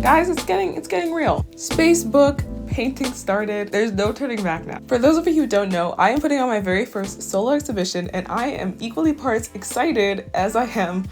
Guys, it's getting real. Space book painting started. There's no turning back now. For those of you who don't know, I am putting on my very first solo exhibition, and I am equally parts excited as I am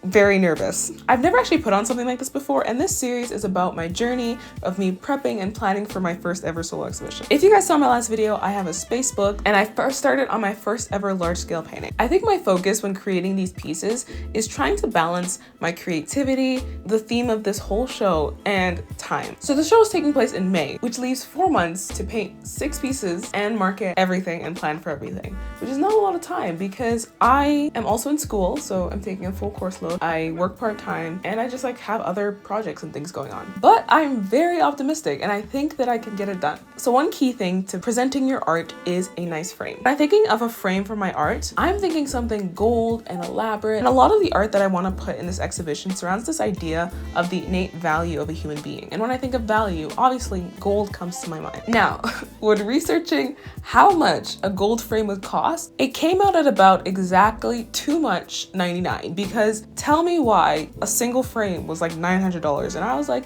very nervous. I've never actually put on something like this before, and this series is about my journey of me prepping and planning for my first ever solo exhibition. If you guys saw my last video, I have a space book, and I first started on my first ever large scale painting. I think my focus when creating these pieces is trying to balance my creativity, the theme of this whole show, and time. So the show is taking place in May, which leaves 4 months to paint 6 pieces and market everything and plan for everything, which is not a lot of time because I am also in school, so I'm taking a full course load. I work part-time, and I just like have other projects and things going on. But I'm very optimistic, and I think that I can get it done. So one key thing to presenting your art is a nice frame. When I'm thinking of a frame for my art, I'm thinking something gold and elaborate. And a lot of the art that I want to put in this exhibition surrounds this idea of the innate value of a human being. And when I think of value, obviously gold comes to my mind. Now, when researching how much a gold frame would cost, it came out at about exactly too much $99, because tell me why a single frame was like $900, and I was like,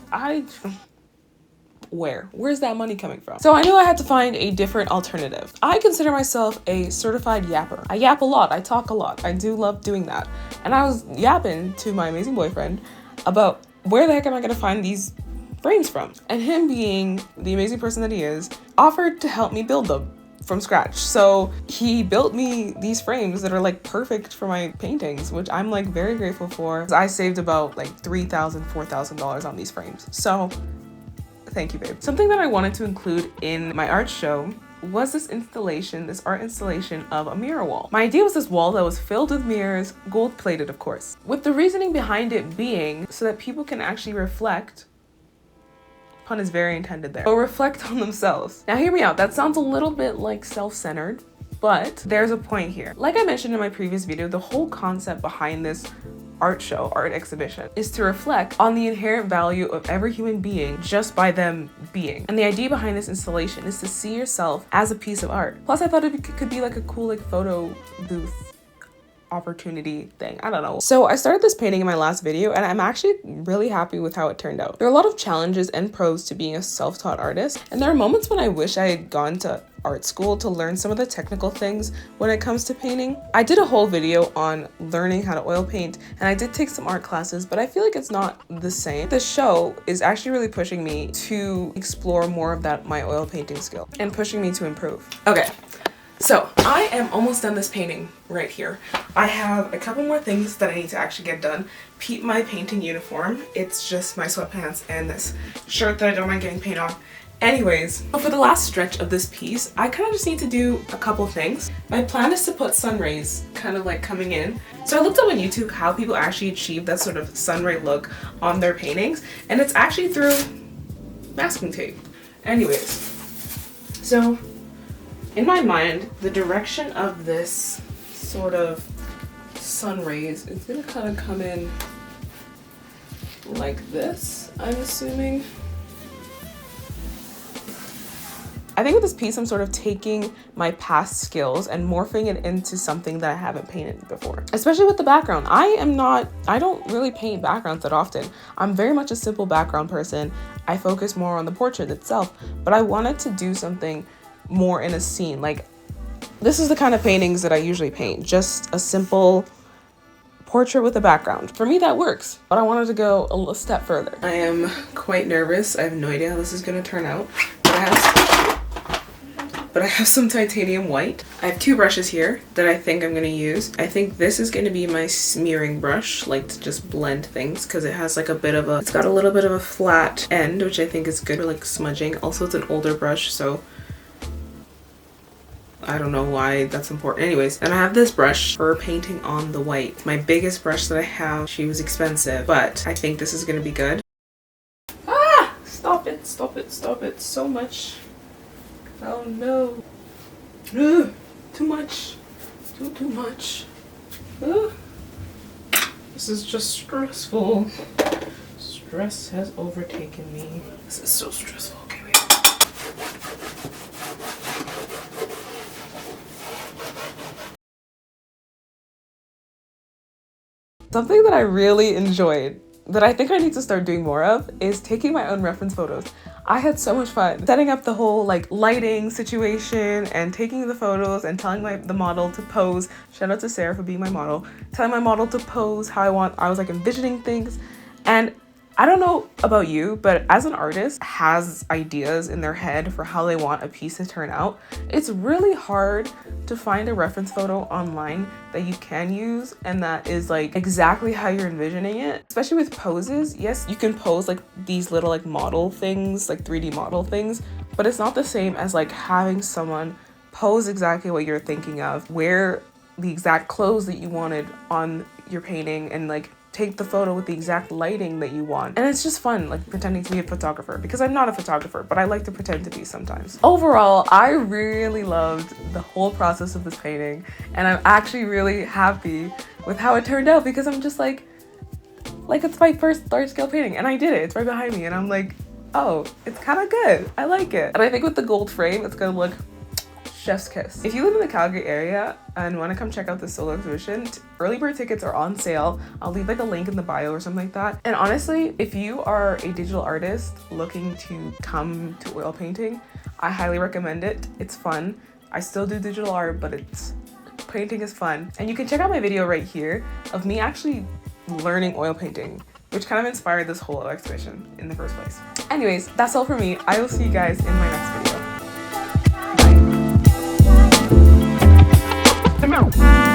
where's that money coming from? So I knew I had to find a different alternative. I consider myself a certified yapper. I yap a lot, I talk a lot, I do love doing that. And I was yapping to my amazing boyfriend about where the heck am I gonna find these frames from? And him, being the amazing person that he is, offered to help me build them from scratch. So he built me these frames that are like perfect for my paintings, which I'm like very grateful for. I saved about like $3,000, $4,000 on these frames. So thank you, babe. Something that I wanted to include in my art show was this art installation of a mirror wall. My idea was this wall that was filled with mirrors, gold plated of course, with the reasoning behind it being so that people can actually reflect, pun is very intended there, or reflect on themselves. Now hear me out, that sounds a little bit like self-centered, but there's a point here. Like I mentioned in my previous video, the whole concept behind this art exhibition is to reflect on the inherent value of every human being just by them being. And the idea behind this installation is to see yourself as a piece of art. Plus I thought it could be like a cool like photo booth opportunity thing. I don't know. So I started this painting in my last video, and I'm actually really happy with how it turned out. There are a lot of challenges and pros to being a self-taught artist, and there are moments when I wish I had gone to art school to learn some of the technical things when it comes to painting. I did a whole video on learning how to oil paint, and I did take some art classes, but I feel like it's not the same. The show is actually really pushing me to explore more of my oil painting skill and pushing me to improve. Okay. So I am almost done this painting right here. I have a couple more things that I need to actually get done. My painting uniform, it's just my sweatpants and this shirt that I don't mind getting paint on. Anyways, for the last stretch of this piece, I kind of just need to do a couple things. My plan is to put sun rays kind of like coming in. So I looked up on YouTube how people actually achieve that sort of sun ray look on their paintings, and it's actually through masking tape. Anyways, so in my mind, the direction of this sort of sun rays is gonna kind of come in like this, I'm assuming. I think with this piece, I'm sort of taking my past skills and morphing it into something that I haven't painted before. Especially with the background. I don't really paint backgrounds that often. I'm very much a simple background person. I focus more on the portrait itself, but I wanted to do something more in a scene. Like, this is the kind of paintings that I usually paint, just a simple portrait with a background. For me, that works, but I wanted to go a little step further. I am quite nervous. I have no idea how this is gonna turn out, but I have some titanium white. I have 2 brushes here that I think I'm gonna use. I think this is gonna be my smearing brush, like to just blend things, because it has like it's got a little bit of a flat end, which I think is good for like smudging. Also, it's an older brush, so I don't know why that's important. Anyways, and I have this brush for painting on the white. My biggest brush that I have. She was expensive, but I think this is gonna be good. Ah! Stop it, stop it, stop it. So much. Oh no. Ugh, too much. Too much. Ugh. This is just stressful. Stress has overtaken me. This is so stressful. Okay, wait. Something that I really enjoyed that I think I need to start doing more of is taking my own reference photos. I had so much fun setting up the whole like lighting situation and taking the photos and telling the model to pose. Shout out to Sarah for being my model. Telling my model to pose how I was like envisioning things. And I don't know about you, but as an artist has ideas in their head for how they want a piece to turn out, it's really hard to find a reference photo online that you can use and that is like exactly how you're envisioning it. Especially with poses, yes, you can pose like these little like model things, like 3D model things, but it's not the same as like having someone pose exactly what you're thinking of, wear the exact clothes that you wanted on your painting, and like take the photo with the exact lighting that you want. And it's just fun, like pretending to be a photographer, because I'm not a photographer, but I like to pretend to be sometimes. Overall, I really loved the whole process of this painting, and I'm actually really happy with how it turned out, because I'm just like it's my first large scale painting and I did it. It's right behind me and I'm like, oh, it's kind of good. I like it. And I think with the gold frame, it's gonna look chef's kiss. If you live in the Calgary area and want to come check out this solo exhibition, early bird tickets are on sale. I'll leave like a link in the bio or something like that. And honestly, if you are a digital artist looking to come to oil painting, I highly recommend it. It's fun. I still do digital art, but painting is fun. And you can check out my video right here of me actually learning oil painting, which kind of inspired this whole exhibition in the first place. Anyways, that's all for me. I will see you guys in my next video. Bye.